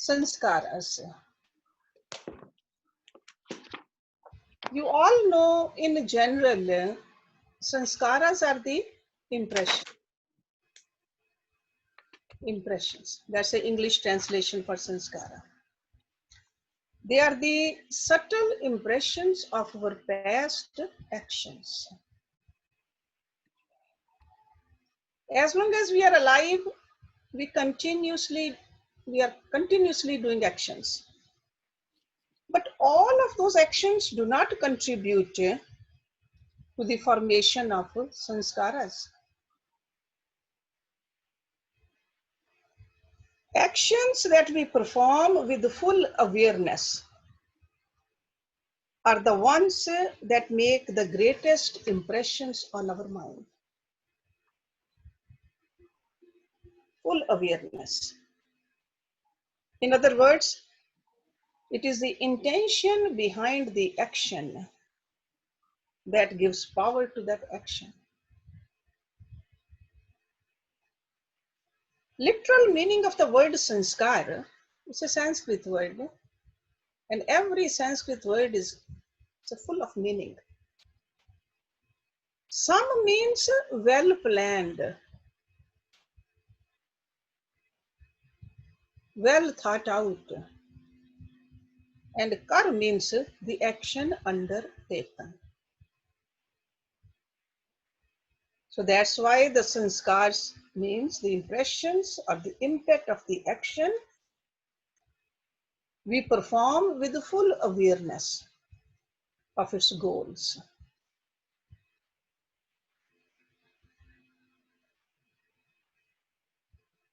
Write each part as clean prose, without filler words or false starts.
Sanskaras. You all know in general, sanskaras are the impressions. That's the English translation for sanskara. They are the subtle impressions of our past actions. As long as we are alive, we are continuously doing actions. But all of those actions do not contribute to the formation of sanskaras. Actions that we perform with full awareness are the ones that make the greatest impressions on our mind. Full awareness. In other words, it is the intention behind the action that gives power to that action. Literal meaning of the word sanskar is a Sanskrit word, and every Sanskrit word is full of meaning. Some means well planned, well thought out, and kar means the action undertaken. So that's why the sanskars means the impressions or the impact of the action we perform with the full awareness of its goals.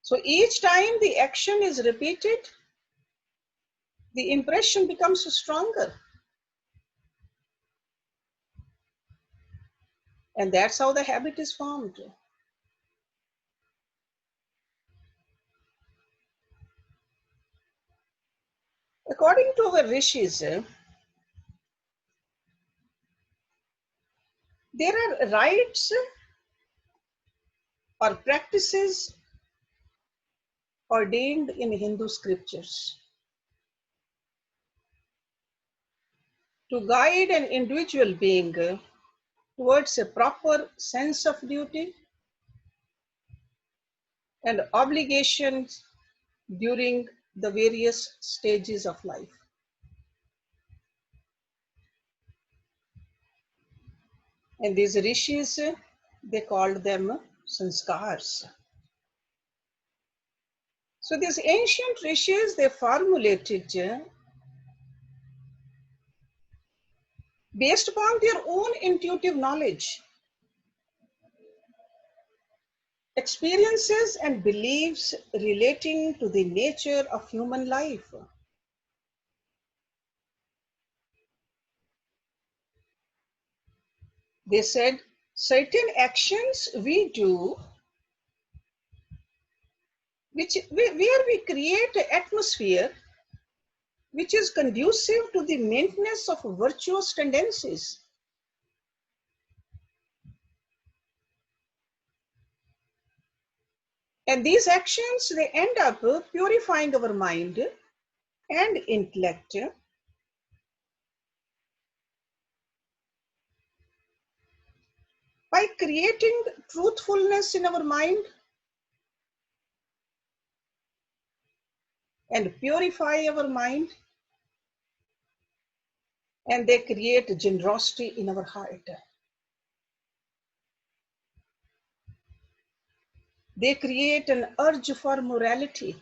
So each time the action is repeated, the impression becomes stronger. And that's how the habit is formed. According to our rishis, there are rites or practices ordained in Hindu scriptures to guide an individual being towards a proper sense of duty and obligations during the various stages of life. And these rishis, they called them sanskars. So these ancient rishis, they formulated based upon their own intuitive knowledge, experiences and beliefs relating to the nature of human life. They said certain actions we do where we create an atmosphere which is conducive to the maintenance of virtuous tendencies. And these actions, they end up purifying our mind and intellect by creating truthfulness in our mind and purify our mind, and they create generosity in our heart. They create an urge for morality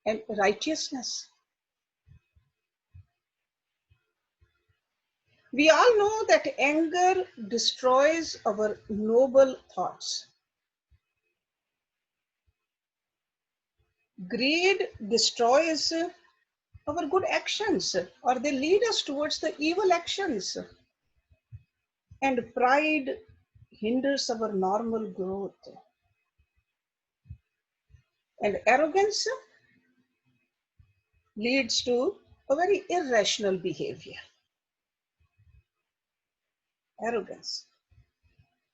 and righteousness. We all know that anger destroys our noble thoughts. Greed destroys our good actions, or they lead us towards the evil actions. And pride hinders our normal growth. And arrogance leads to a very irrational behavior. Arrogance.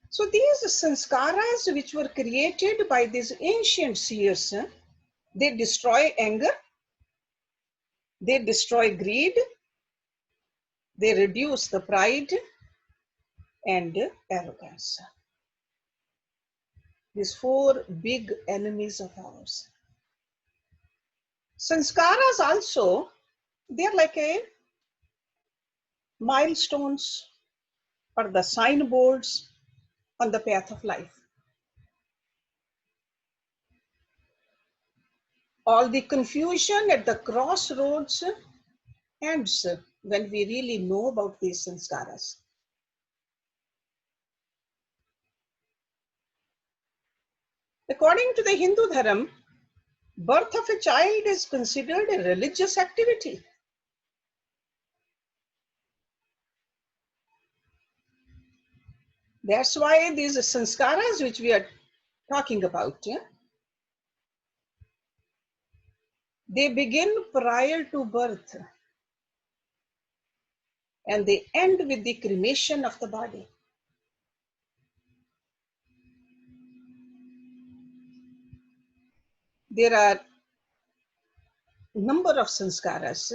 So these sanskaras which were created by these ancient seers, They destroy anger, they destroy greed, they reduce the pride and arrogance. These four big enemies of ours. Sanskaras also, they're like a milestones or the signboards on the path of life. All the confusion at the crossroads ends when we really know about these sanskaras. According to the Hindu Dharam, birth of a child is considered a religious activity. That's why these sanskaras which we are talking about, they begin prior to birth and they end with the cremation of the body. There are number of sanskaras.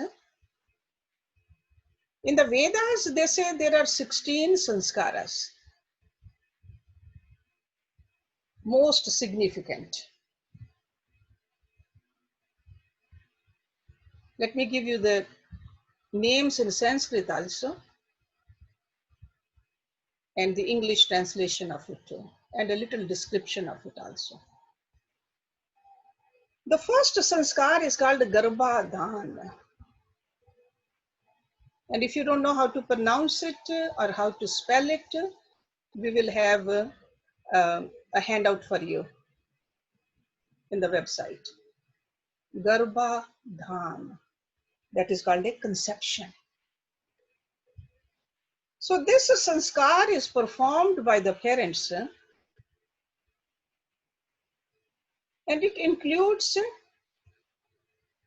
In the Vedas, they say there are 16 sanskaras, most significant. Let me give you the names in Sanskrit also, and the English translation of it too, and a little description of it also. The first sanskar is called Garbhadhan. And if you don't know how to pronounce it or how to spell it, we will have a handout for you in the website. Garbhadhan. That is called a conception. So this sanskar is performed by the parents, and it includes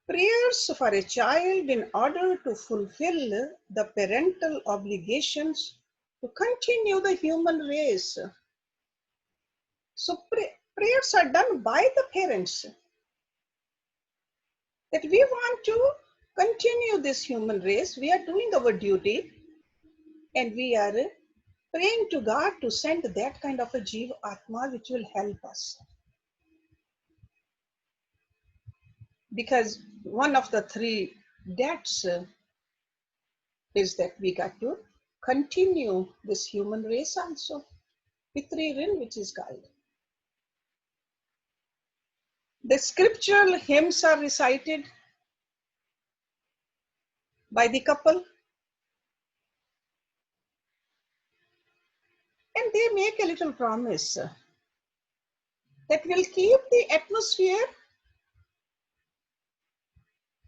prayers for a child in order to fulfill the parental obligations to continue the human race. So prayers are done by the parents that we want to continue this human race. We are doing our duty and we are praying to God to send that kind of a Jiva Atma which will help us. Because one of the three debts is that we got to continue this human race also. Pitri Rin, which is called. The scriptural hymns are recited by the couple, and they make a little promise that will keep the atmosphere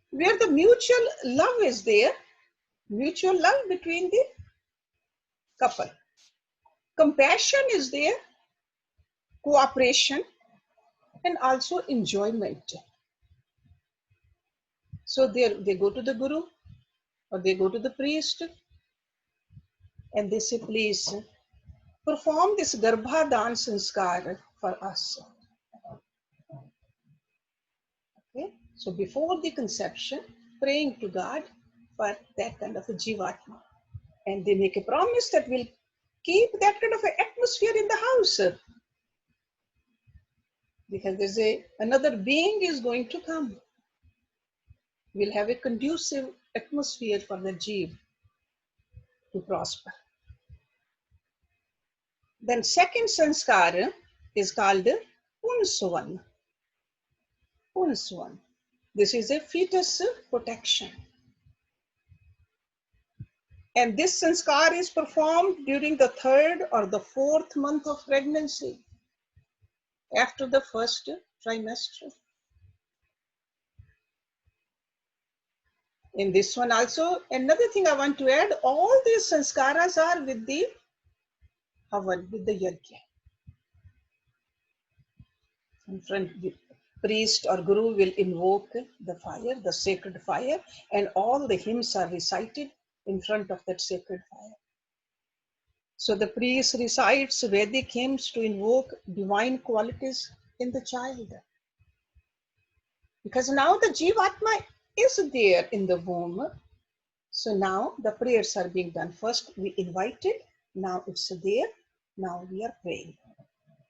where the mutual love is there, mutual love between the couple. Compassion is there, cooperation, and also enjoyment. So they go to the guru or they go to the priest and they say, please perform this Garbhadhan sanskar for us. Okay? So before the conception, praying to God for that kind of a jivatma. And they make a promise that we'll keep that kind of an atmosphere in the house. Because there's another being is going to come. We'll have a conducive atmosphere for the jiv to prosper. Then second sanskar is called Punsuvan. Punsuvan. This is a fetus protection. And this sanskar is performed during the third or the fourth month of pregnancy, after the first trimester. In this one also, another thing I want to add, all these sanskaras are with the havan, with the yajna. In front, the priest or guru will invoke the fire, the sacred fire, and all the hymns are recited in front of that sacred fire. So the priest recites Vedic hymns to invoke divine qualities in the child. Because now the Jivatma is there in the womb. So now the prayers are being done. First we invited, now it's there, now we are praying.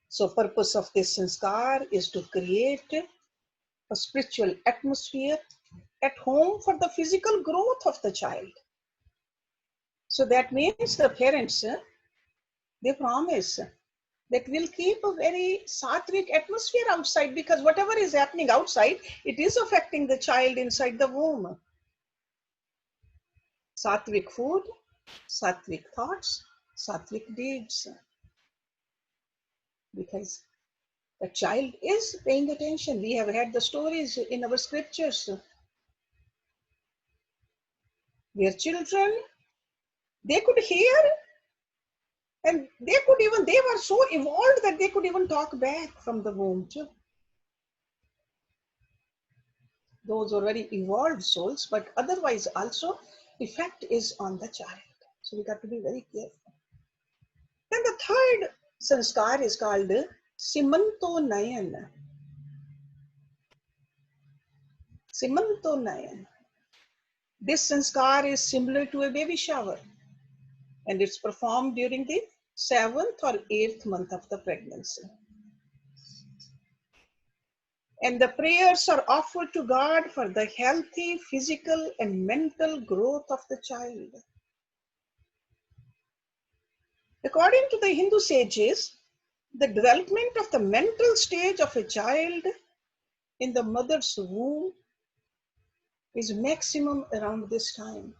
So purpose of this sanskar is to create a spiritual atmosphere at home for the physical growth of the child. So that means the parents, they promise that we'll keep a very sattvic atmosphere outside, because whatever is happening outside, it is affecting the child inside the womb. Sattvic food, sattvic thoughts, sattvic deeds. Because the child is paying attention. We have had the stories in our scriptures where children, they could hear, and they were so evolved that they could even talk back from the womb too. Those are very evolved souls, but otherwise also effect is on the child. So we got to be very careful. Then the third sanskar is called Simanto Nayan. Simanto Nayan. This sanskar is similar to a baby shower, and it's performed during the 7th or 8th month of the pregnancy. And the prayers are offered to God for the healthy physical and mental growth of the child. According to the Hindu sages, the development of the mental stage of a child in the mother's womb is maximum around this time.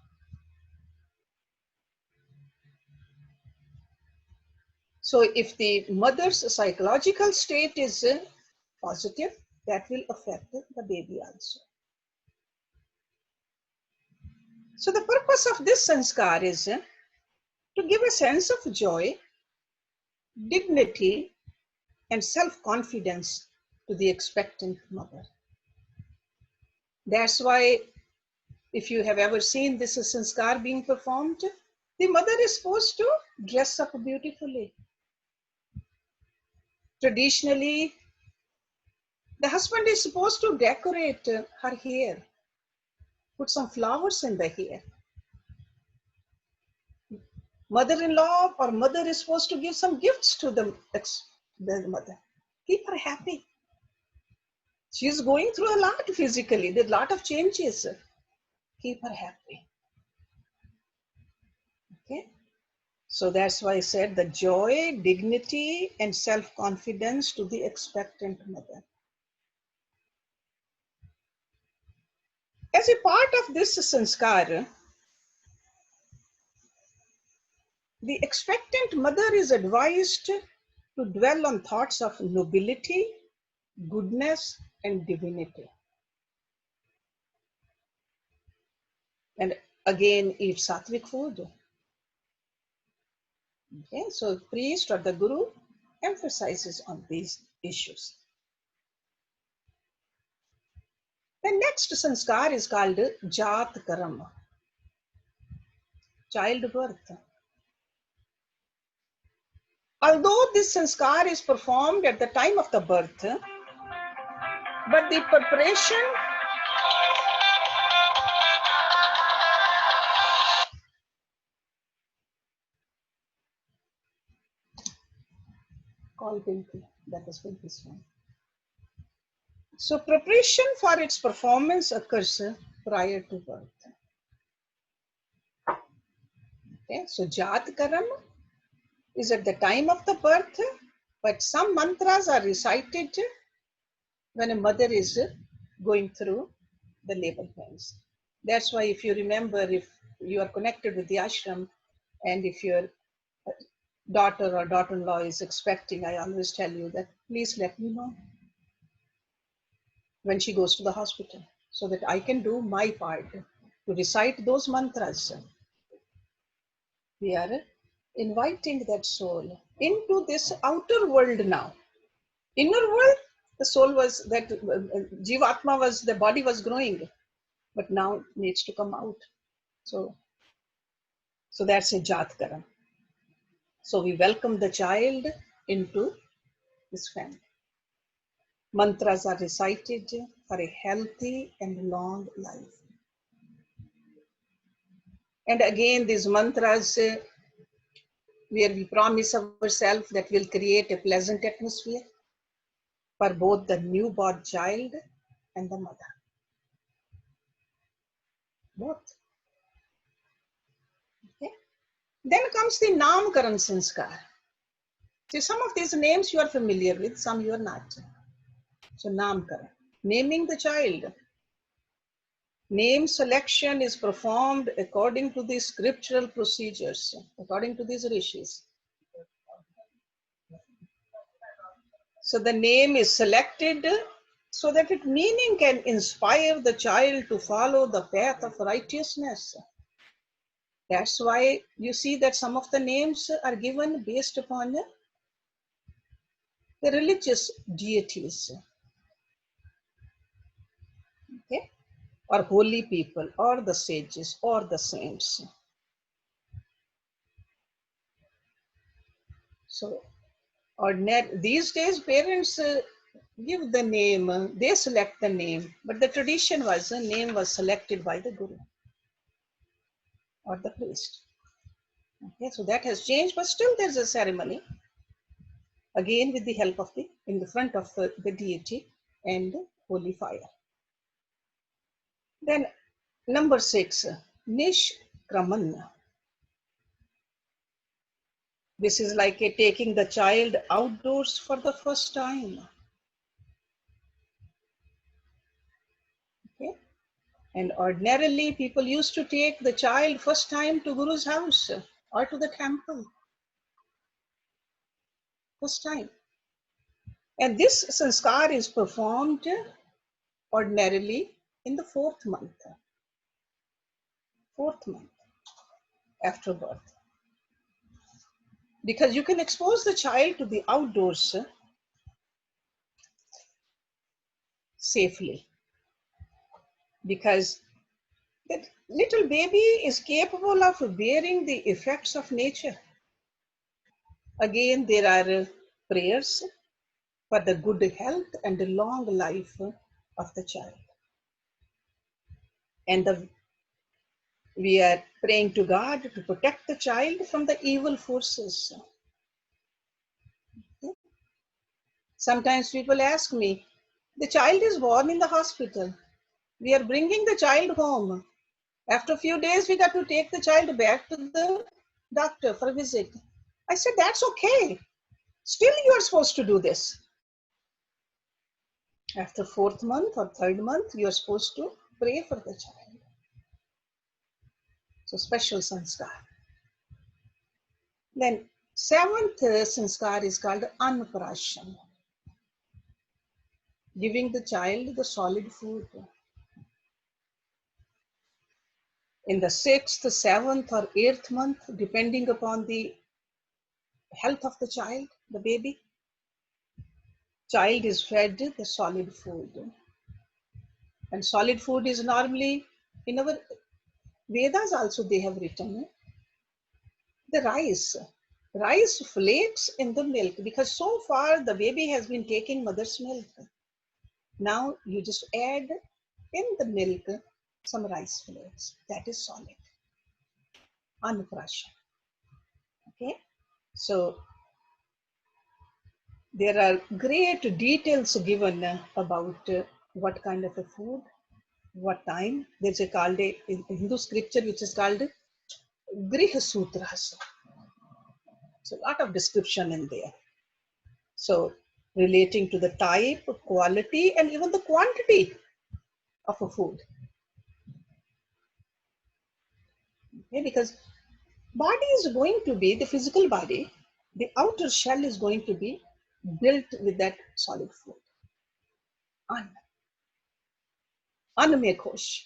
So if the mother's psychological state is positive, that will affect the baby also. So the purpose of this sanskar is to give a sense of joy, dignity, and self-confidence to the expectant mother. That's why if you have ever seen this sanskar being performed, the mother is supposed to dress up beautifully. Traditionally, the husband is supposed to decorate her hair, put some flowers in the hair. Mother-in-law or mother is supposed to give some gifts to the mother. Keep her happy. She's going through a lot physically. There's a lot of changes. Keep her happy. Okay? So that's why I said the joy, dignity, and self-confidence to the expectant mother. As a part of this sanskar, the expectant mother is advised to dwell on thoughts of nobility, goodness, and divinity. And again, eat sattvic food. Okay, so priest or the guru emphasizes on these issues. The next sanskar is called Jat Karam, childbirth. Although this sanskar is performed at the time of the birth, but the preparation call Pinky, that is Pinky's one. So preparation for its performance occurs prior to birth. Okay, so Jat Karam is at the time of the birth, but some mantras are recited when a mother is going through the labor pains. That's why if you remember, if you are connected with the ashram and if your daughter or daughter-in-law is expecting, I always tell you that please let me know when she goes to the hospital so that I can do my part to recite those mantras. We are inviting that soul into this outer world now. Inner world, the soul was that Jivatma was, the body was growing, but now needs to come out. So that's a Jat Karam. So we welcome the child into this family. Mantras are recited for a healthy and long life. And again, these mantras where we promise ourselves that we'll create a pleasant atmosphere for both the newborn child and the mother. Both. Okay. Then comes the Namkaran Sanskar. See, some of these names you are familiar with, some you are not. So Namkaran, naming the child. Name selection is performed according to the scriptural procedures, according to these rishis. So the name is selected so that its meaning can inspire the child to follow the path of righteousness. That's why you see that some of the names are given based upon the religious deities, okay, or holy people, or the sages, or the saints. So, these days, parents give the name, they select the name, but the tradition was the name was selected by the guru or the priest. Okay, so that has changed, but still there's a ceremony, again with the help of in the front of the deity and holy fire. Then number 6, Nishkraman. This is like taking the child outdoors for the first time. Okay? And ordinarily, people used to take the child first time to Guru's house or to the temple. First time. And this sanskar is performed ordinarily in the 4th month. 4th month after birth. Because you can expose the child to the outdoors safely. Because that little baby is capable of bearing the effects of nature. Again, there are prayers for the good health and the long life of the child. And we are praying to God to protect the child from the evil forces. Sometimes people ask me, the child is born in the hospital. We are bringing the child home. After a few days, we got to take the child back to the doctor for a visit. I said, that's okay. Still, you are supposed to do this. After 4th month or 3rd month, you are supposed to pray for the child. So special sanskar. Then 7th sanskar is called anprashan, giving the child the solid food. In the 6th, 7th or 8th month, depending upon the health of the child, the baby, child is fed the solid food. And solid food is normally, in our Vedas also they have written, the rice flakes in the milk, because so far the baby has been taking mother's milk. Now you just add in the milk some rice flakes. That is solid. Anprashan. Okay. So there are great details given about what kind of a food, what time. There's called in Hindu scripture which is called Griha Sutras. So a lot of description in there. So relating to the type, quality, and even the quantity of a food. Okay, because body is going to be, the physical body, the outer shell is going to be built with that solid food. Anmekosh.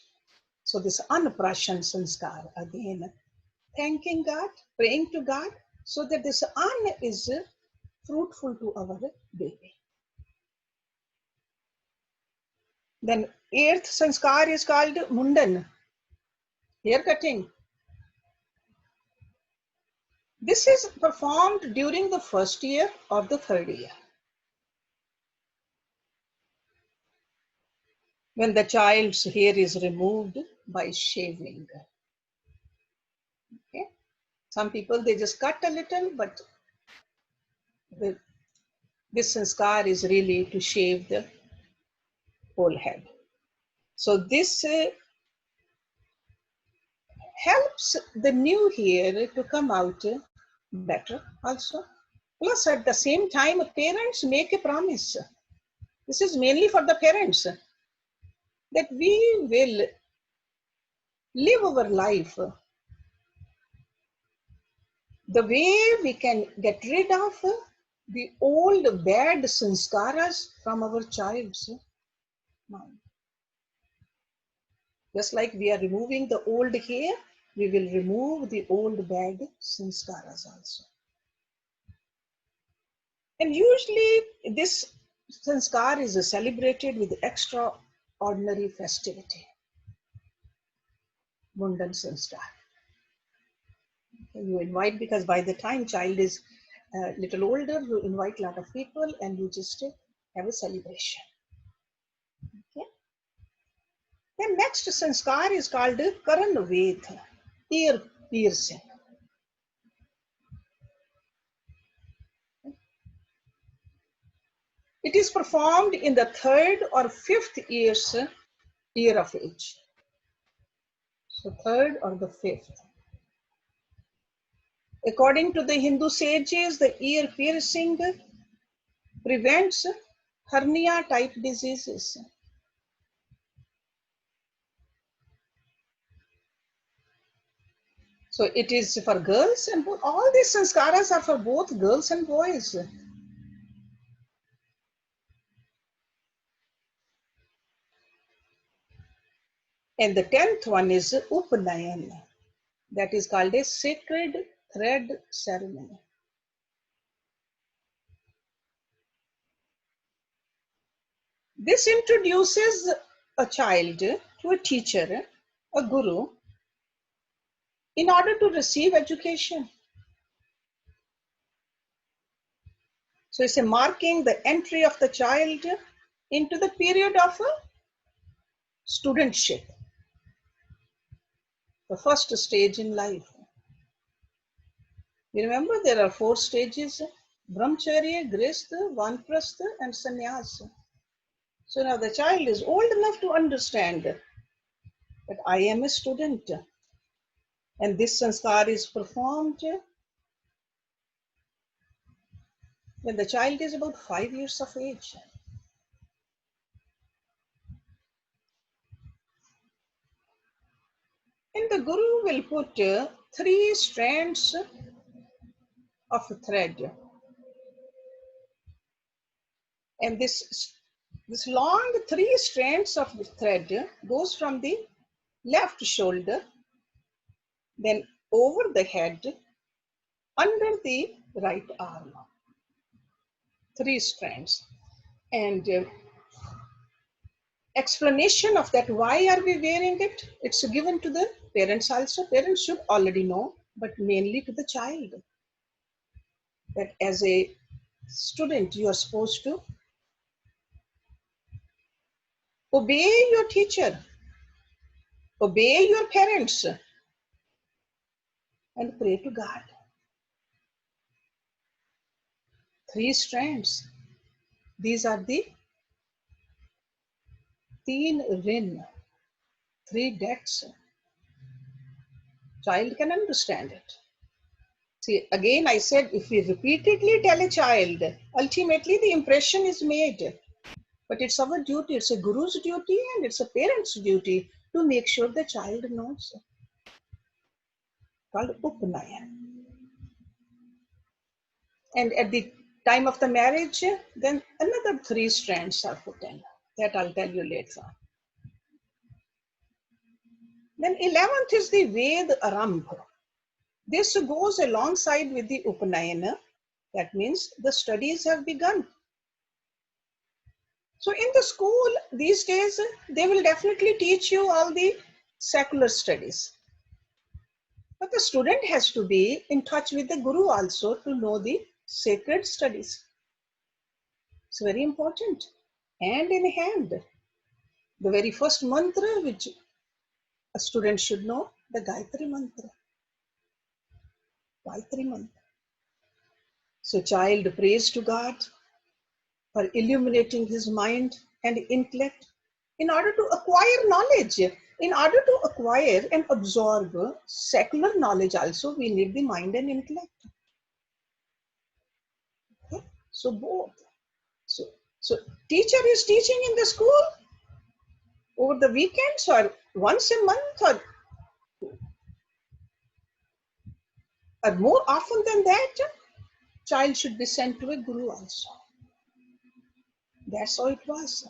So this anprashan sanskar, again, thanking God, praying to God, so that this an is fruitful to our baby. Then 8th sanskar is called mundan, hair cutting. This is performed during the 1st year or the 3rd year. when the child's hair is removed by shaving. Okay? Some people, they just cut a little, but this sanskar is really to shave the whole head. So this helps the new hair to come out better also. Plus, at the same time, parents make a promise. This is mainly for the parents, that we will live our life the way we can get rid of the old bad sanskaras from our child's mind. Just like we are removing the old hair, we will remove the old bad sanskaras also. And usually this sanskar is celebrated with extraordinary festivity. Mundan sanskar. You invite, because by the time child is a little older, you invite a lot of people and you just have a celebration. Okay. Then next sanskar is called Karan Ved, ear piercing. It is performed in the 3rd or 5th year of age. So 3rd or the 5th. According to the Hindu sages, the ear piercing prevents hernia type diseases. So it is for girls, and all these sanskaras are for both girls and boys. And the 10th one is Upanayan. That is called a sacred thread ceremony. This introduces a child to a teacher, a guru, in order to receive education. So it's a marking the entry of the child into the period of studentship, the first stage in life. You remember there are 4 stages: Brahmacharya, Grihastha, Vanprastha, and Sannyas. So now the child is old enough to understand that I am a student, and this sanskar is performed when the child is about 5 years of age. And the guru will put 3 strands of thread. And this long 3 strands of the thread goes from the left shoulder, then over the head, under the right arm. 3 strands. And explanation of that, why are we wearing it? It's given to the parents also. Parents should already know, but mainly to the child. That as a student, you are supposed to obey your teacher, obey your parents, and pray to God. 3 strands. These are the 3 rin, 3 debts. Child can understand it. See, again I said, if we repeatedly tell a child, ultimately the impression is made. But it's our duty, it's a guru's duty and it's a parent's duty to make sure the child knows. Called Upanayan. And at the time of the marriage, then another 3 strands are put in. That I'll tell you later on. Then 11th is the Ved Arambha. This goes alongside with the Upanayana. That means the studies have begun. So in the school these days, they will definitely teach you all the secular studies. But the student has to be in touch with the guru also to know the sacred studies. It's very important. Hand in hand. The very first mantra which a student should know, the Gayatri mantra. Gayatri mantra. So child prays to God for illuminating his mind and intellect in order to acquire knowledge. In order to acquire and absorb secular knowledge also, we need the mind and intellect. Okay? So both. So teacher is teaching in the school over the weekends or once a month or more often than that, child should be sent to a guru also. That's how it was.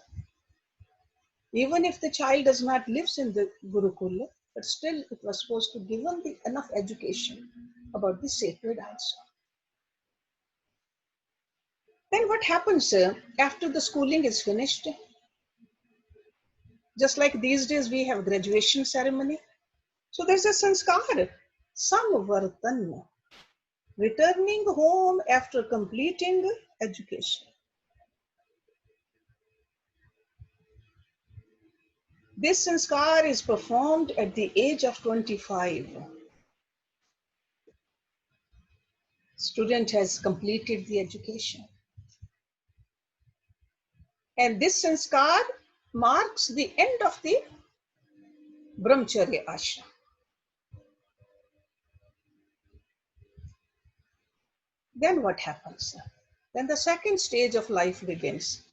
Even if the child does not live in the Gurukula, but still it was supposed to give them enough education about the sacred also. Then what happens after the schooling is finished? Just like these days we have graduation ceremony. So there's a sanskar, samvartan, returning home after completing education. This sanskar is performed at the age of 25. Student has completed the education. And this sanskar marks the end of the brahmacharya ashram. Then what happens? Then the second stage of life begins.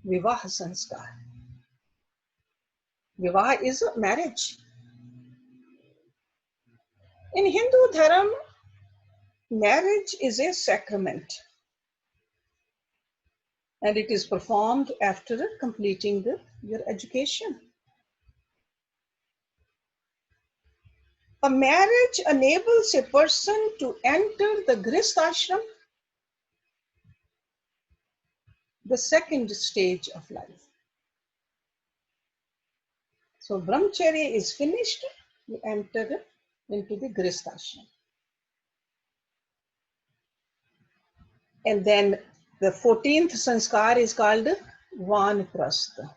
Vivaha sanskar. Vivaha is a marriage. In Hindu Dharam, marriage is a sacrament. And it is performed after completing your education. A marriage enables a person to enter the grihastha ashram, the second stage of life. So brahmacharya is finished, you enter into the grihastha ashram. And then the 14th sanskar is called Vanprastha.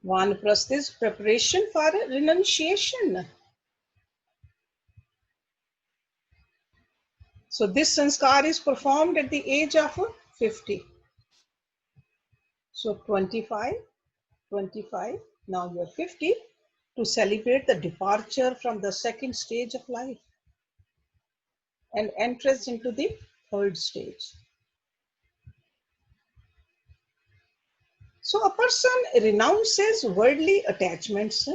Vanprastha is preparation for renunciation. So this sanskar is performed at the age of 50. So 25, now you are 50, to celebrate the departure from the second stage of life and entrance into the third stage. So a person renounces worldly attachments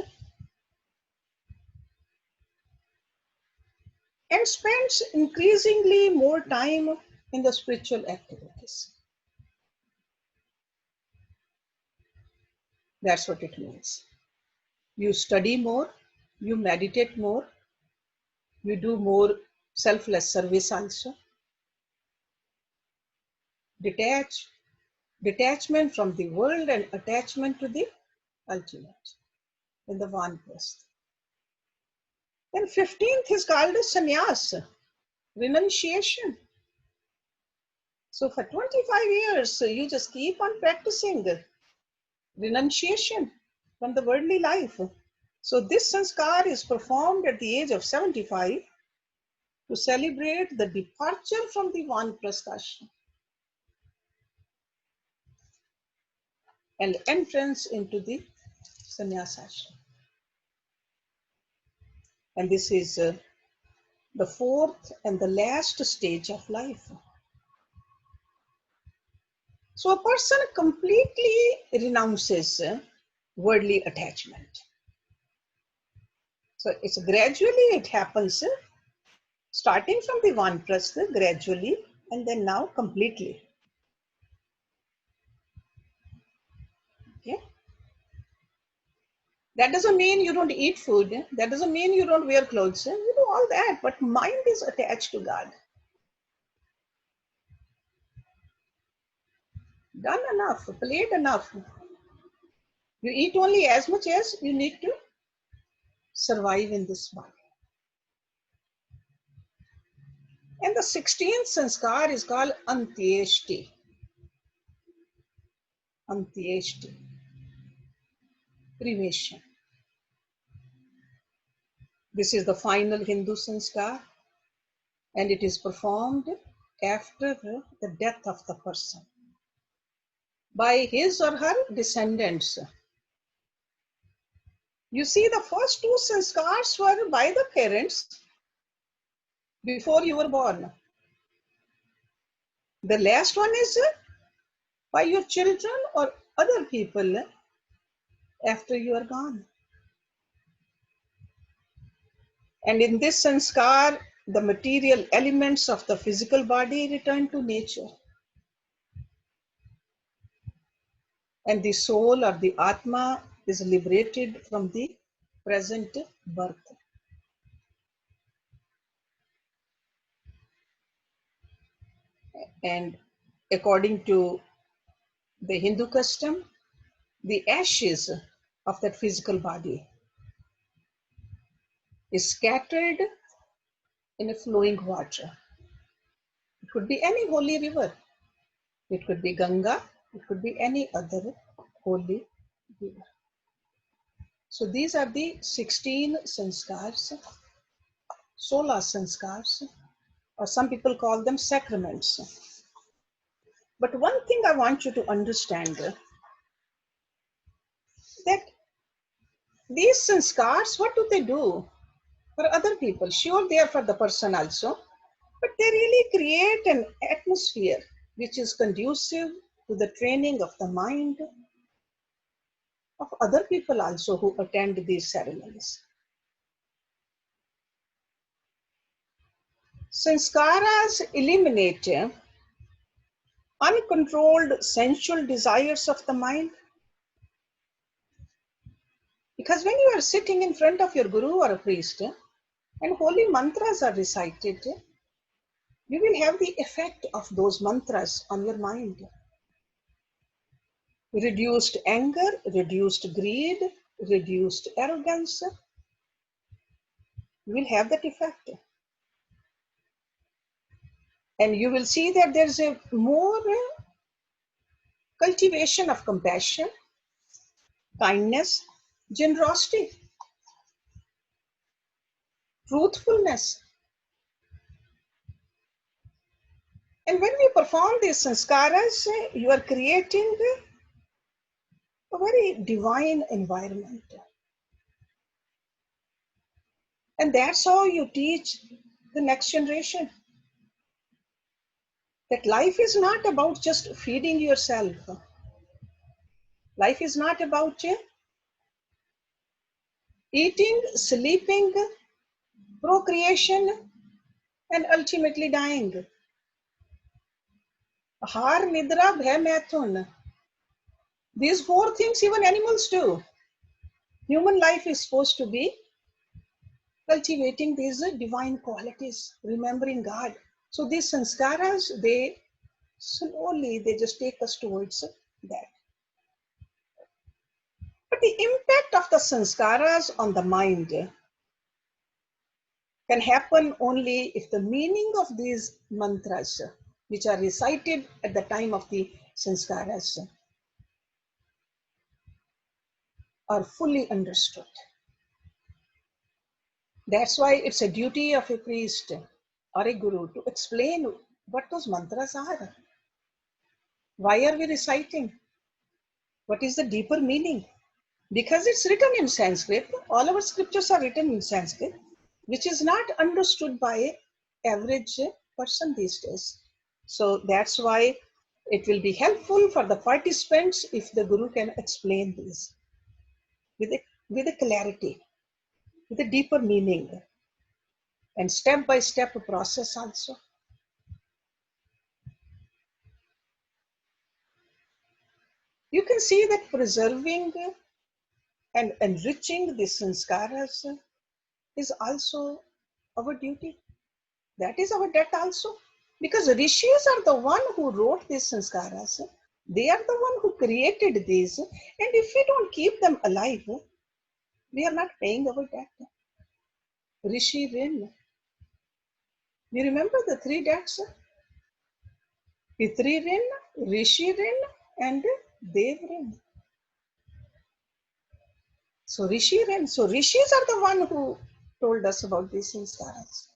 and spends increasingly more time in the spiritual activities. That's what it means. You study more, you meditate more, you do more selfless service also. Detachment from the world and attachment to the ultimate in the Vanprastha. Then 15th is called as sannyas, renunciation. So for 25 years, you just keep on practicing renunciation from the worldly life. So this sanskar is performed at the age of 75 to celebrate the departure from the Vanprastha ashram and entrance into the sannyas ashram. And this is the fourth and the last stage of life. So a person completely renounces worldly attachment. So it's gradually, it happens, starting from the Vanprastha, gradually, and then now completely. Okay? That doesn't mean you don't eat food. That doesn't mean you don't wear clothes. You do all that, but mind is attached to God. Done enough, played enough. You eat only as much as you need to survive in this body. And the 16th sanskar is called Antyeshti. Antyeshti, cremation. This is the final Hindu sanskar, and it is performed after the death of the person by his or her descendants. You see, the first two sanskars were by the parents before you were born. The last one is by your children or other people after you are gone. And in this sanskar, the material elements of the physical body return to nature. And the soul or the Atma is liberated from the present birth. And according to the Hindu custom, the ashes of that physical body is scattered in a flowing water. It could be any holy river. It could be Ganga. It could be any other holy river. So these are the 16 sanskars, Solah sanskars, or some people call them sacraments. But one thing I want you to understand that these sanskars, what do they do for other people? Sure, they are for the person also, but they really create an atmosphere which is conducive to the training of the mind of other people also who attend these ceremonies. Sanskaras eliminate uncontrolled sensual desires of the mind. Because when you are sitting in front of your guru or a priest and holy mantras are recited, you will have the effect of those mantras on your mind. Reduced anger, reduced greed, reduced arrogance, you will have that effect. And you will see that there's a more cultivation of compassion, kindness, generosity, truthfulness. And when we perform these sanskaras, you are creating a very divine environment. And that's how you teach the next generation that life is not about just feeding yourself. Life is not about eating, sleeping, procreation, and ultimately dying. Har, nidra, bhay, maithun. These four things even animals do. Human life is supposed to be cultivating these divine qualities, remembering God. So these sanskaras, they slowly, they just take us towards that. But the impact of the sanskaras on the mind can happen only if the meaning of these mantras, which are recited at the time of the sanskaras, are fully understood. That's why it's a duty of a priest or a guru to explain what those mantras are. Why are we reciting? What is the deeper meaning? Because it's written in Sanskrit, all our scriptures are written in Sanskrit, which is not understood by average person these days. So that's why it will be helpful for the participants if the guru can explain this with a clarity, with a deeper meaning, and step-by-step process also. You can see that preserving and enriching the sanskaras is also our duty. That is our debt also. Because rishis are the one who wrote these sanskaras. They are the one who created these. And if we don't keep them alive, we are not paying our debt. Rishi Rin. You remember the three debts? Pitri Rin, Rishi Rin, and Dev Ren. So Rishi Ren. So Rishis are the one who told us about these sanskaras.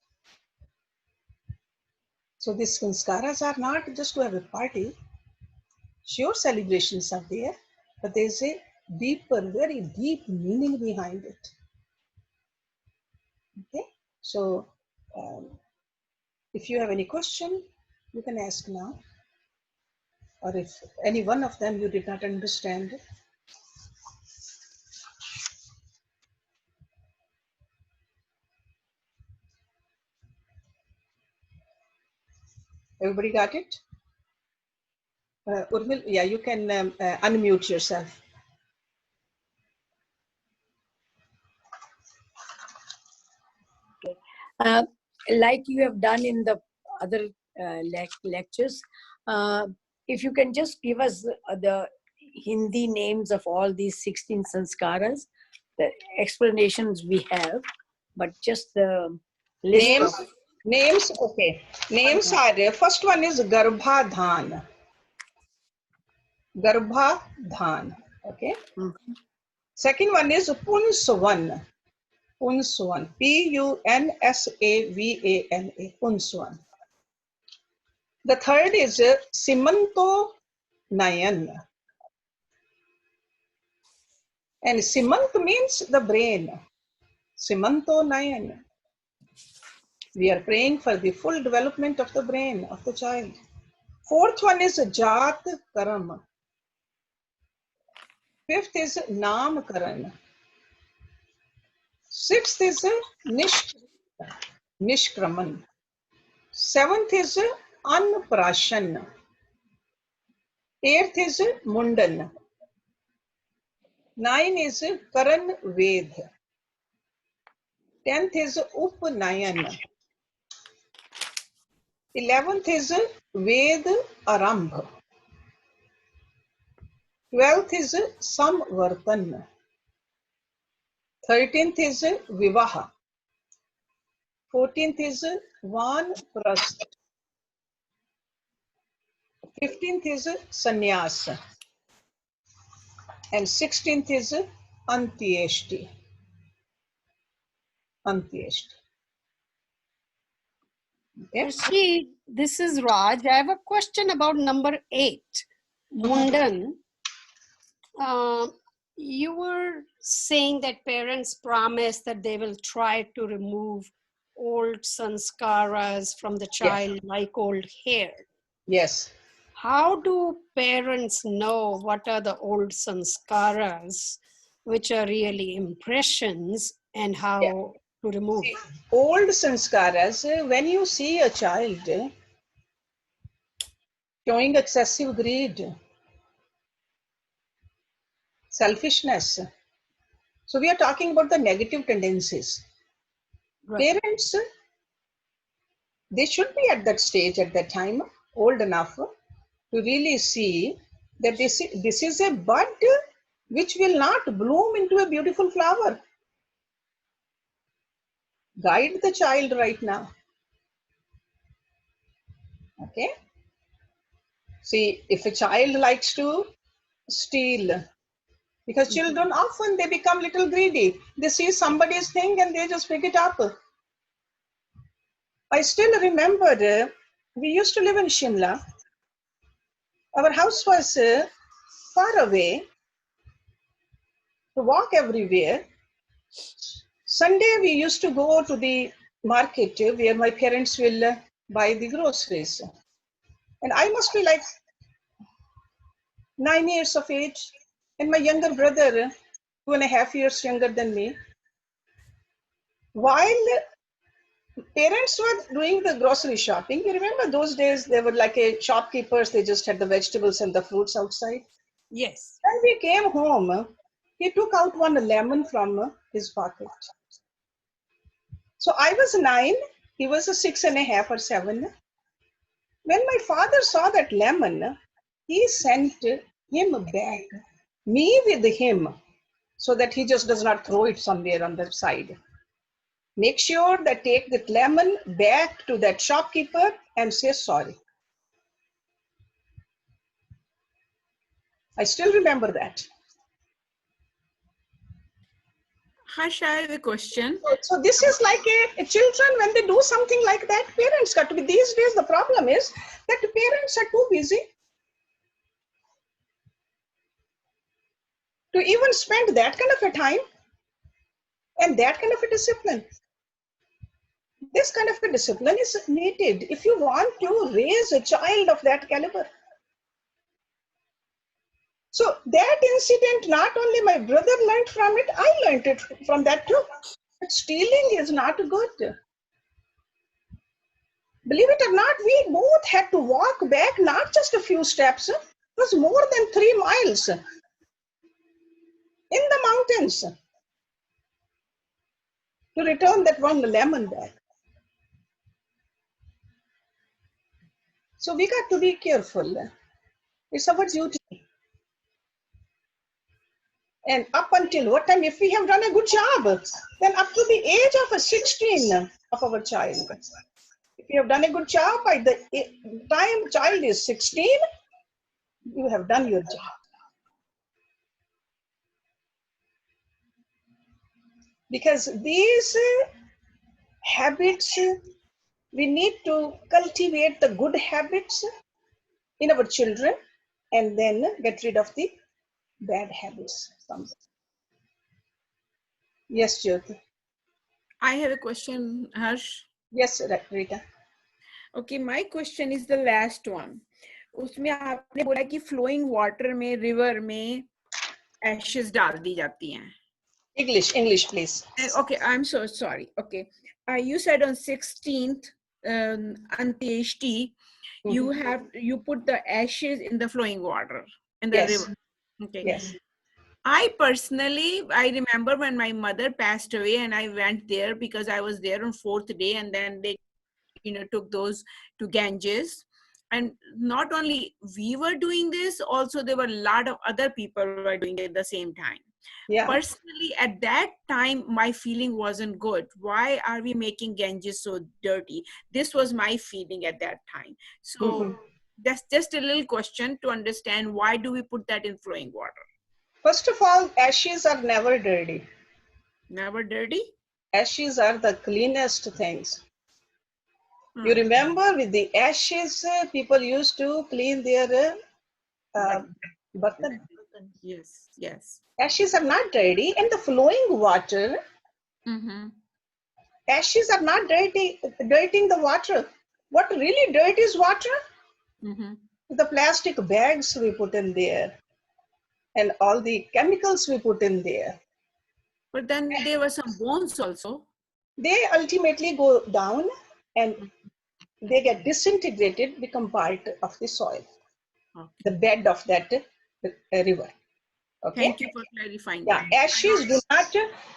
So these sanskaras are not just to have a party. Sure, celebrations are there, but there's a deeper, very deep meaning behind it. Okay, so if you have any question, you can ask now, or if any one of them you did not understand. Everybody got it? Urmil, yeah, you can unmute yourself. Like you have done in the other lectures, if you can just give us the Hindi names of all these 16 sanskaras, the explanations we have, but just the list of Names, okay. Names are, first one is Garbha Dhan. Garbha Dhan, okay. Second one is Punswan. Punswan, Punsavana, Punswan. The third is Simanto Nayan. And Simant means the brain. Simanto Nayan. We are praying for the full development of the brain of the child. Fourth one is Jat Karam. Fifth is Nam Karan. Sixth is Nishkraman. Seventh is Anprashan. Eighth is Mundan. 9 is Karan Ved. 10th is Upnayan. 11th is Ved Arambh. 12th is Samvartan. 13th is Vivaha. 14th is Vanprast. 15th is Sannyas. And 16th is Antyeshti. Antyeshti. Okay. Hershey, this is Raj. I have a question about number 8, Mundan. You were saying that parents promise that they will try to remove old sanskaras from the child, like old hair. Yes. How do parents know what are the old sanskaras, which are really impressions, and how to remove? See, old sanskaras, when you see a child showing excessive greed, selfishness, so we are talking about the negative tendencies. Right. Parents, they should be at that stage, at that time, old enough to really see that this is a bud which will not bloom into a beautiful flower. Guide the child right now. Okay. See, if a child likes to steal, because children often they become little greedy. They see somebody's thing and they just pick it up. I still remember we used to live in Shimla. Our house was far away to walk everywhere. Sunday we used to go to the market where my parents will buy the groceries. And I must be like 9 years of age. And my younger brother, 2.5 years younger than me. While parents were doing the grocery shopping, you remember those days they were like a shopkeepers, they just had the vegetables and the fruits outside? Yes. When we came home, he took out one lemon from his pocket. So I was 9, he was 6.5 or 7. When my father saw that lemon, he sent him back, me with him, so that he just does not throw it somewhere on the side. Make sure that take that lemon back to that shopkeeper and say sorry. I still remember that. Harsh, I have a question. So this is like a children, when they do something like that, parents got to be, these days the problem is that parents are too busy to even spend that kind of a time and that kind of a discipline. This kind of a discipline is needed if you want to raise a child of that caliber. So that incident, not only my brother learned from it, I learned it from that too. But stealing is not good. Believe it or not, we both had to walk back, not just a few steps. It was more than 3 miles in the mountains to return that one lemon back. So we got to be careful. It's our duty. And up until what time, if we have done a good job, then up to the age of 16 of our child. If you have done a good job by the time child is 16, you have done your job. Because these habits, we need to cultivate the good habits in our children and then get rid of the bad habits. Yes, Jyoti. I have a question, Harsh. Yes, Rita. Okay, my question is the last one. उसमें आपने बोला कि flowing water में river में ashes डाल दी जाती हैं. English, please. Okay, I'm so sorry. Okay, you said on 16th Antyeshti, you put the ashes in the flowing water in the river. Okay. Yes. I personally, I remember when my mother passed away and I went there because I was there on 4th day, and then they, took those to Ganges. And not only we were doing this, also there were a lot of other people who were doing it at the same time. Yeah. Personally, at that time, my feeling wasn't good. Why are we making Ganges so dirty? This was my feeling at that time. So that's just a little question to understand, why do we put that in flowing water? First of all, ashes are never dirty. Never dirty? Ashes are the cleanest things. You remember with the ashes, people used to clean their bartan. Yes, yes. Ashes are not dirty, and the flowing water, ashes are not dirtying the water. What really dirt is water? The plastic bags we put in there and all the chemicals we put in there. But then there were some bones also. They ultimately go down and they get disintegrated, become part of the soil, the bed of that river. Okay. Thank you for clarifying that. Ashes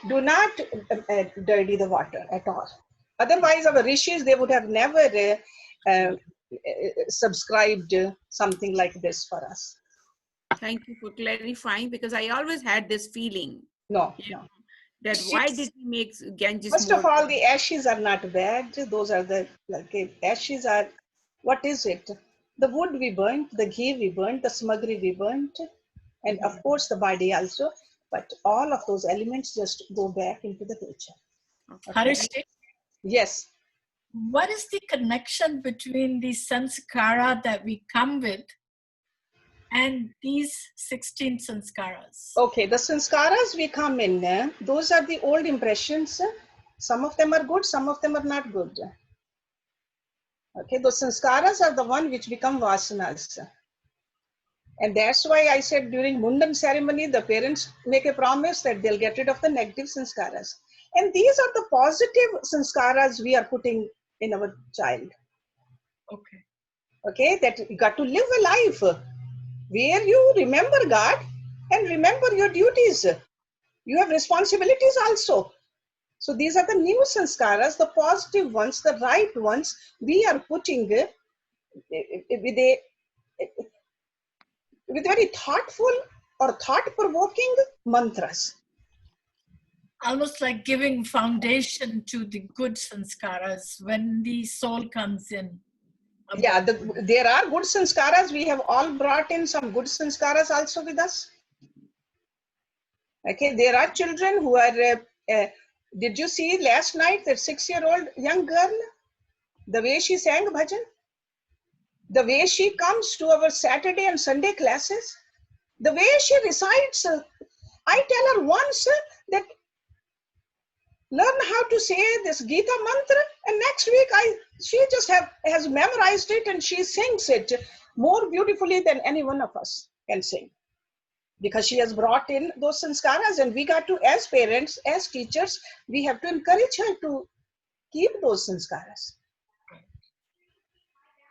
do not dirty the water at all. Otherwise, our rishis, they would have never subscribed something like this for us. Thank you for clarifying, because I always had this feeling. No. That why did he make Ganges First more? of all, the ashes are not bad. Those are ashes are, what is it? The wood we burnt, the ghee we burnt, the smagri we burnt, and of course the body also. But all of those elements just go back into the nature. Okay. Yes. What is the connection between the sanskara that we come with and these 16 sanskaras? Okay, the sanskaras we come in, those are the old impressions. Some of them are good, some of them are not good. Okay, those sanskaras are the one which become vasanas. And that's why I said during Mundan ceremony, the parents make a promise that they'll get rid of the negative sanskaras. And these are the positive sanskaras we are putting in our child. Okay. Okay, that you got to live a life where you remember God and remember your duties. You have responsibilities also. So these are the new sanskaras, the positive ones, the right ones we are putting with very thoughtful or thought-provoking mantras. Almost like giving foundation to the good sanskaras when the soul comes in. Yeah, there are good sanskaras. We have all brought in some good sanskaras also with us. Okay, there are children who are, did you see last night that 6-year-old young girl, the way she sang bhajan, the way she comes to our Saturday and Sunday classes, the way she recites, I tell her once that learn how to say this Gita mantra, and next week she just has memorized it and she sings it more beautifully than any one of us can sing, because she has brought in those sanskaras, and we got to, as parents, as teachers, we have to encourage her to keep those sanskaras.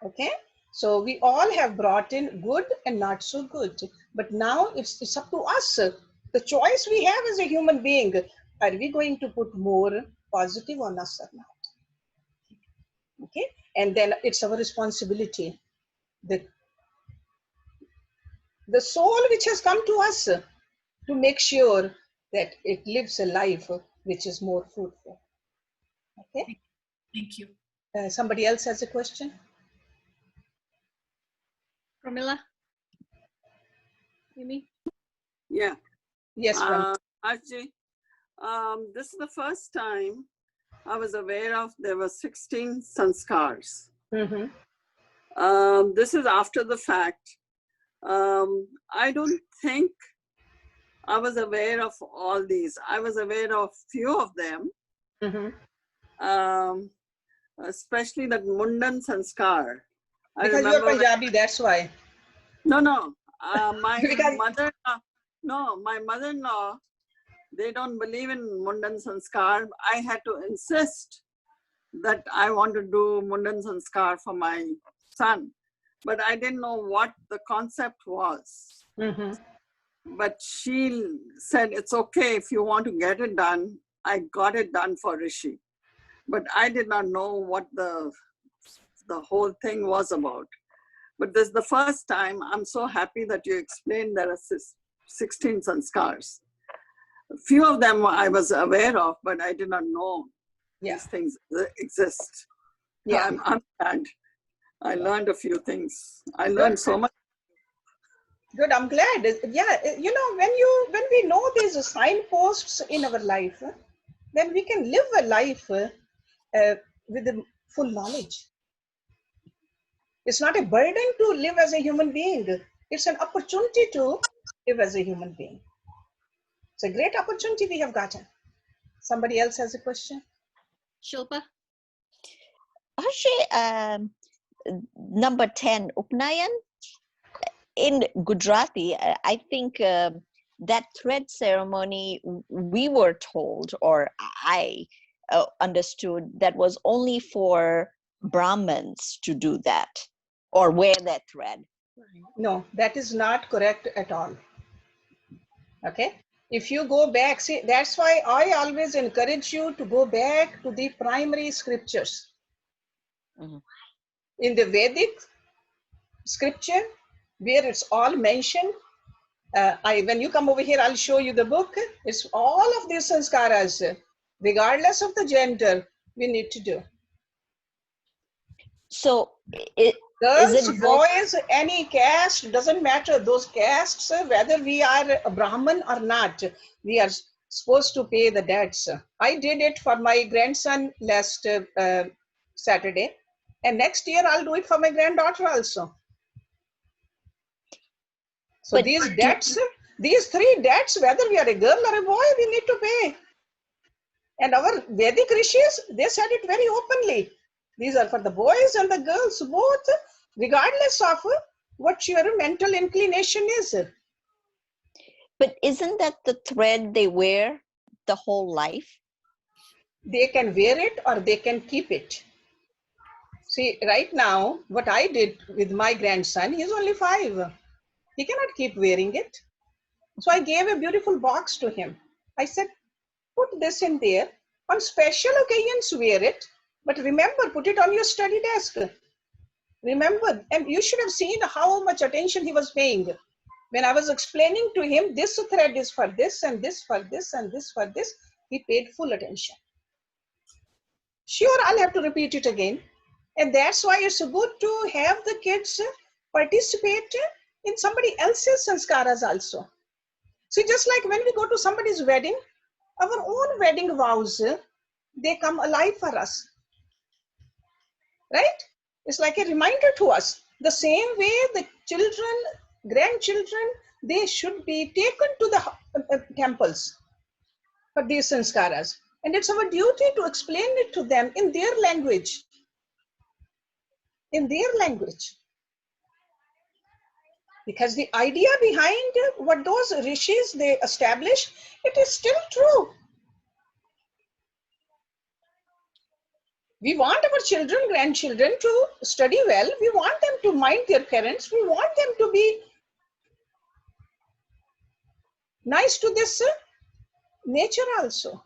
Okay, so we all have brought in good and not so good, but now it's up to us. The choice we have as a human being, are we going to put more positive on us or not? Okay, and then it's our responsibility, the soul which has come to us, to make sure that it lives a life which is more fruitful. Okay, Thank you. somebody else has a question? Pramila? Amy? Yeah. Yes, Archie, this is the first time I was aware of there were 16 sanskars. Mm-hmm. This is after the fact. I don't think I was aware of all these. I was aware of few of them, Mm-hmm. especially that Mundan Sanskar. I Because remember you're Punjabi, that's why. No. My Because- mother-in-law, no, my mother-in-law, they don't believe in Mundan Sanskar. I had to insist that I want to do Mundan Sanskar for my son. But I didn't know what the concept was. Mm-hmm. But she said, it's okay if you want to get it done. I got it done for Rishi. But I did not know what the whole thing was about. But this is the first time. I'm so happy that you explained there are 16 sanskars. A few of them I was aware of, but I did not know these things exist. Yeah. I'm glad. I learned a few things. I learned so much. Good, I'm glad. Yeah, you know, when we know these signposts in our life, then we can live a life with the full knowledge. It's not a burden to live as a human being. It's an opportunity to live as a human being. It's a great opportunity we have gotten. Somebody else has a question? Shilpa? Hersh, number 10, Upnayan. In Gujarati, I think that thread ceremony, we were told, or I understood, that was only for Brahmins to do that or wear that thread. No, that is not correct at all. Okay, if you go back, see, that's why I always encourage you to go back to the primary scriptures. Mm-hmm. In the Vedic scripture, where it's all mentioned, when you come over here, I'll show you the book. It's all of these sanskaras, regardless of the gender, we need to do. So Girls, boys, any caste, doesn't matter. Those castes, whether we are a Brahmin or not, we are supposed to pay the debts. I did it for my grandson last Saturday, and next year I'll do it for my granddaughter also. So but these debts, these 3 debts, whether we are a girl or a boy, we need to pay. And our Vedic rishis, they said it very openly. These are for the boys and the girls both, regardless of what your mental inclination is. But isn't that the thread they wear the whole life? They can wear it or they can keep it. See, right now, what I did with my grandson, he's only 5. He cannot keep wearing it. So I gave a beautiful box to him. I said, put this in there. On special occasions, wear it. But remember, put it on your study desk. Remember, and you should have seen how much attention he was paying. When I was explaining to him, this thread is for this, and this for this, and this for this, he paid full attention. Sure, I'll have to repeat it again. And that's why it's good to have the kids participate in somebody else's sanskaras also. See, just like when we go to somebody's wedding, our own wedding vows, they come alive for us, right? It's like a reminder to us. The same way the children, grandchildren, they should be taken to the temples for these sanskaras. And it's our duty to explain it to them in their language. In their language. Because the idea behind what those rishis they established, it is still true. We want our children, grandchildren to study well. We want them to mind their parents. We want them to be nice to this nature also.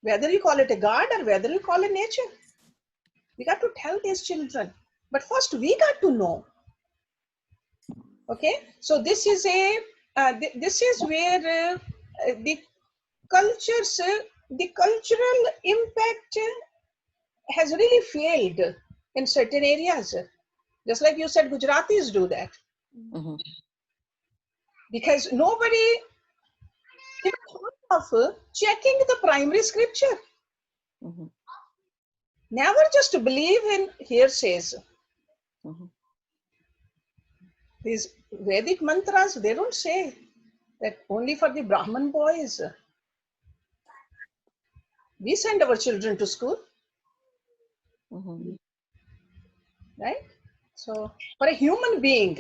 Whether you call it a god or whether you call it nature. We got to tell these children. But first we got to know. Okay, so this is this is where the cultures, the cultural impact has really failed in certain areas. Just like you said, Gujaratis do that. Mm-hmm. Because nobody even thought of checking the primary scripture. Mm-hmm. Never just believe in hearsays. Mm-hmm. These Vedic mantras, they don't say that only for the Brahman boys. We send our children to school, Mm-hmm. right? So for a human being,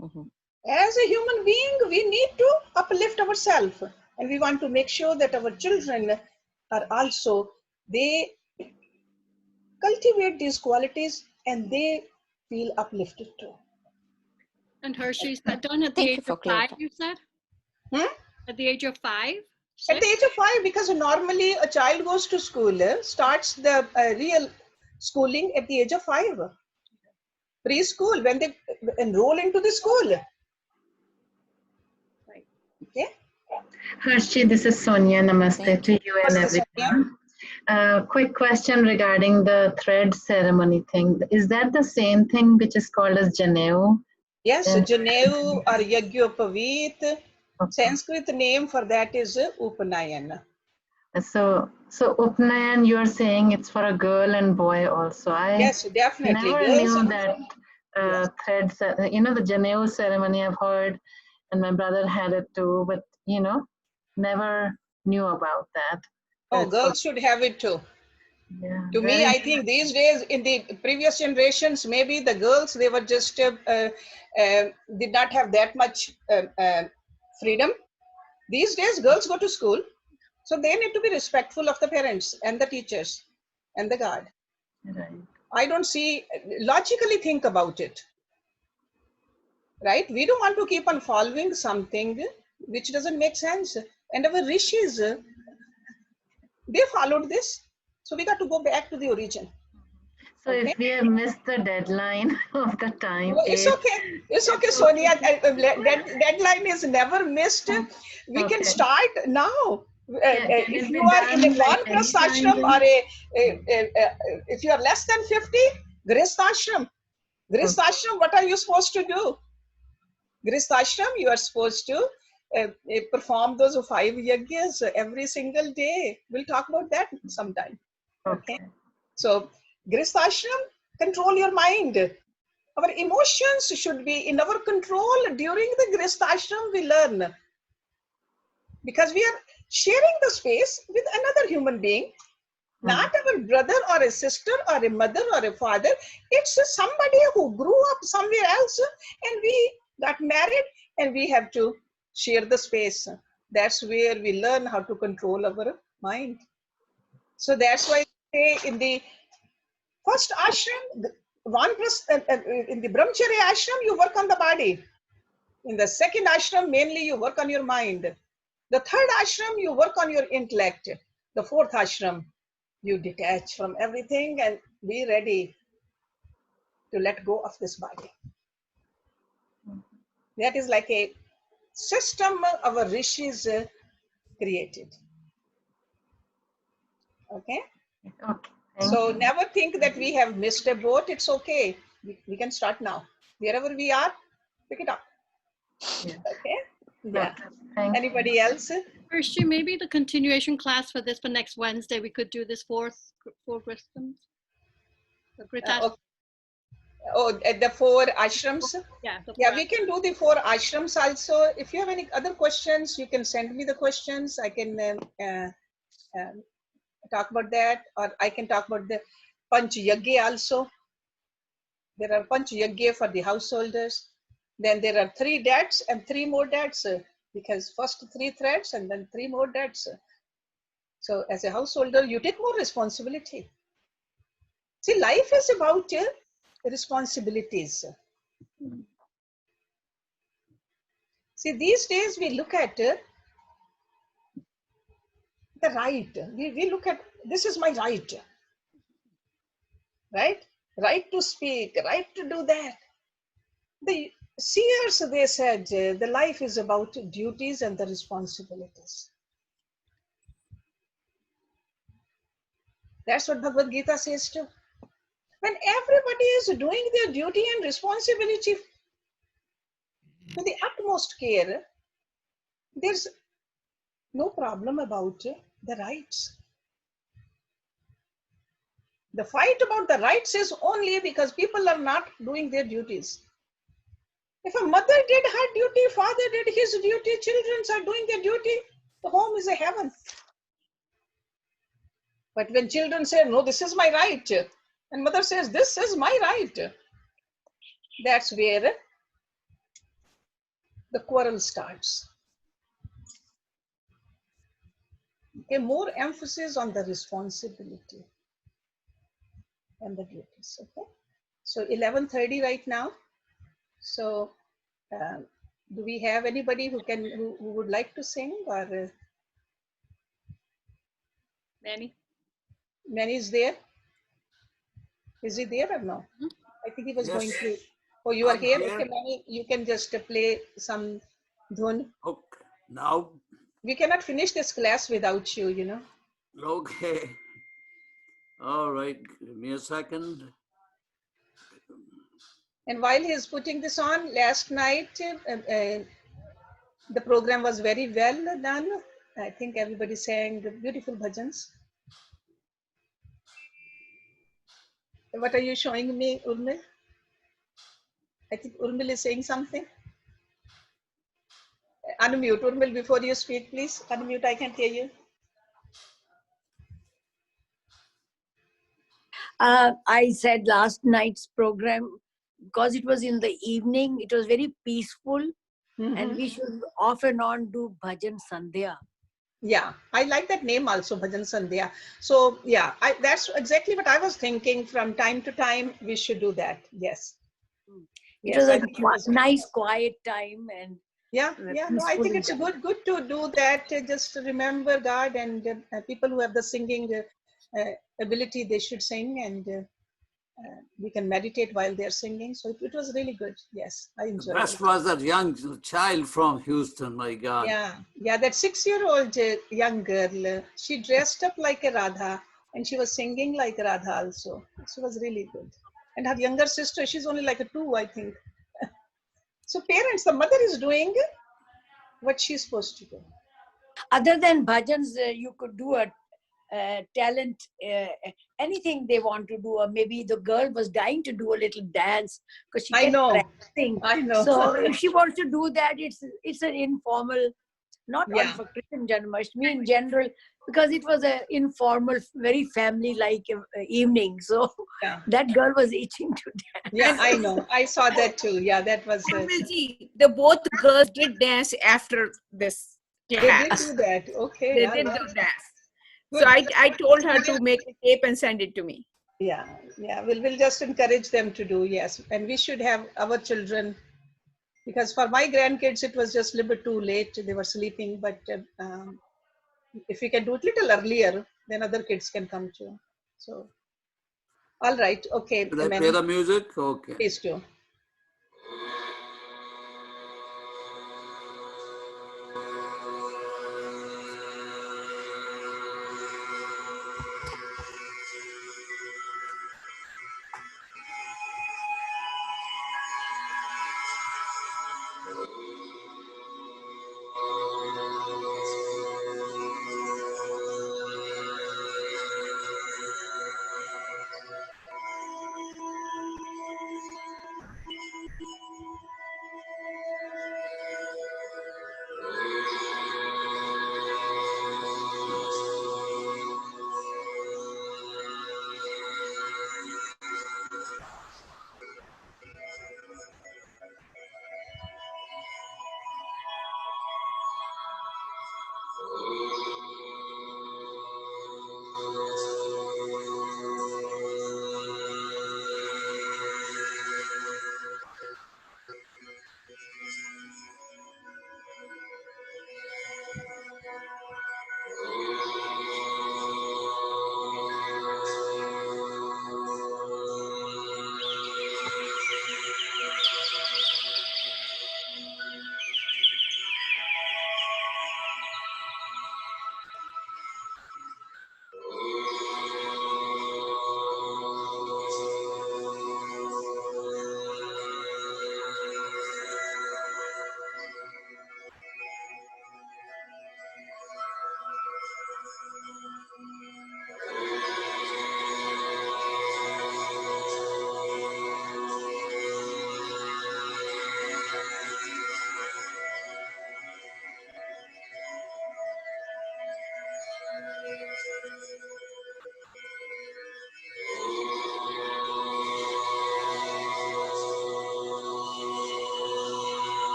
Mm-hmm. as a human being, we need to uplift ourselves. And we want to make sure that our children are also, they cultivate these qualities and they feel uplifted too. And Hershey's that done at the Thank you age for of 5, clarifying. you said? Hmm? At the age of 5? At the 6? age of 5, because normally a child goes to school, starts the real schooling at the age of 5. Preschool, when they enroll into the school. Right. Okay. Hershey, this is Sonia. Namaste Thank to you and Namaste, Sonia. everyone. Quick question regarding the thread ceremony thing. Is that the same thing which is called as Janeu? Yes, Janeu or Yagyopavit. Okay. Sanskrit name for that is Upanayan. So Upnayan, you're saying it's for a girl and boy also. I Yes, definitely. never Girls knew and that yes. threads, the Janeu ceremony I've heard, and my brother had it too, but never knew about that. Oh, That's girls should have it too. Yeah, To me, I think these days, in the previous generations, maybe the girls, they were just, did not have that much freedom. These days, girls go to school, so they need to be respectful of the parents and the teachers and the guard. right. I don't see, logically think about it, right? We don't want to keep on following something which doesn't make sense. And our rishis, they followed this. So we got to go back to the origin. So Okay. if we have missed the deadline of the time, Oh, it's okay. It's okay, Sonia. Deadline is never missed. We can Okay. start now. Can If it you be are in a done like Vanprasth anytime ashram or then? if you are less than 50, Grihastha ashram. Grihastha ashram, what are you supposed to do? Grihastha ashram, you are supposed to perform those 5 yajnas every single day. We'll talk about that sometime. Okay. So, Grihastha ashram, control your mind. Our emotions should be in our control during the Grihastha ashram we learn. Because we are sharing the space with another human being, not our brother or a sister or a mother or a father. It's somebody who grew up somewhere else and we got married and we have to share the space. That's where we learn how to control our mind. So that's why in the first ashram, in the brahmacharya ashram, you work on the body. In the second ashram, mainly you work on your mind. The third ashram, you work on your intellect. The fourth ashram, you detach from everything and be ready to let go of this body. That is like a system our rishis created. Okay? Okay, So never think that we have missed a boat. It's okay. We can start now. Wherever we are, pick it up. Yeah. Okay. Yeah. Okay. Thank you. Anybody else? Hershey, maybe the continuation class for this for next Wednesday, we could do this four Gristams. Okay. Oh, at the 4 ashrams. Yeah, Yeah, we can do the 4 ashrams also. If you have any other questions, you can send me the questions. I can talk about that, or I can talk about the Panch Yagya also. There are Panch Yagya for the householders. Then there are 3 dads and 3 more dads, because first 3 threads and then 3 more dads. So as a householder, you take more responsibility. See, life is about responsibilities. See, these days we look at the right. We look at, this is my right, right? Right to speak, right to do that. The seers, they said, the life is about duties and the responsibilities. That's what Bhagavad Gita says too. When everybody is doing their duty and responsibility with the utmost care, there's no problem about the rights. The fight about the rights is only because people are not doing their duties. If a mother did her duty, father did his duty, children are doing their duty, the home is a heaven. But when children say, no, this is my right, and mother says, this is my right, that's where the quarrel starts. Okay, more emphasis on the responsibility and the duties. Okay, so 11:30 right now. So do we have anybody who would like to sing, or Manny? Manny is there? Is he there or no? I think he was going to. Oh, you are I'm here? here. Okay, Manny, you can just play some dhun. Okay, now, We cannot finish this class without you, you know. okay. All right, give me a second. And while he's putting this on, last night, the program was very well done. I think everybody sang beautiful bhajans. What are you showing me, Urmil? I think Urmil is saying something. Unmute, Urmil, before you speak, please. Unmute, I can't hear you. I said last night's program, because it was in the evening, it was very peaceful, and we should off and on do bhajan sandhya. Yeah, I like that name also, Bhajan Sandhya. So yeah, that's exactly what I was thinking. From time to time, we should do that. Yes. It Yes, was I a think it was nice, quiet time, and yeah. No, I think it's good to do that. Just remember God, and people who have the singing ability, they should sing, and we can meditate while they're singing. So it was really good. Yes, I The enjoyed best it. was that young child from Houston, my God. Yeah, that 6-year-old young girl, she dressed up like a Radha, and she was singing like Radha also. She was really good. And her younger sister, she's only like a 2, I think. So parents, the mother is doing what she's supposed to do. other than bhajans, you could do a talent, anything they want to do, or maybe the girl was dying to do a little dance because she I kept know. practicing. I know. So if she wants to do that, it's an informal, not on Yeah. for Christian Janmashtami in general, because it was an informal, very family-like evening. So Yeah. that girl was itching to dance. Yeah, I know. I saw that too. Yeah, that was. The both girls did dance after this They did class. do that. Okay. They Yeah, did yeah. do dance. Good. So I told her to make a tape and send it to me. Yeah, yeah. We'll just encourage them to do, yes. And we should have our children, because for my grandkids, it was just a little bit too late. They were sleeping, but if we can do it a little earlier, then other kids can come too. So, all right. Okay, Should I play Manny, the music? Okay. please do.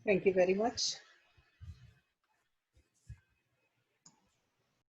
Thank you very much.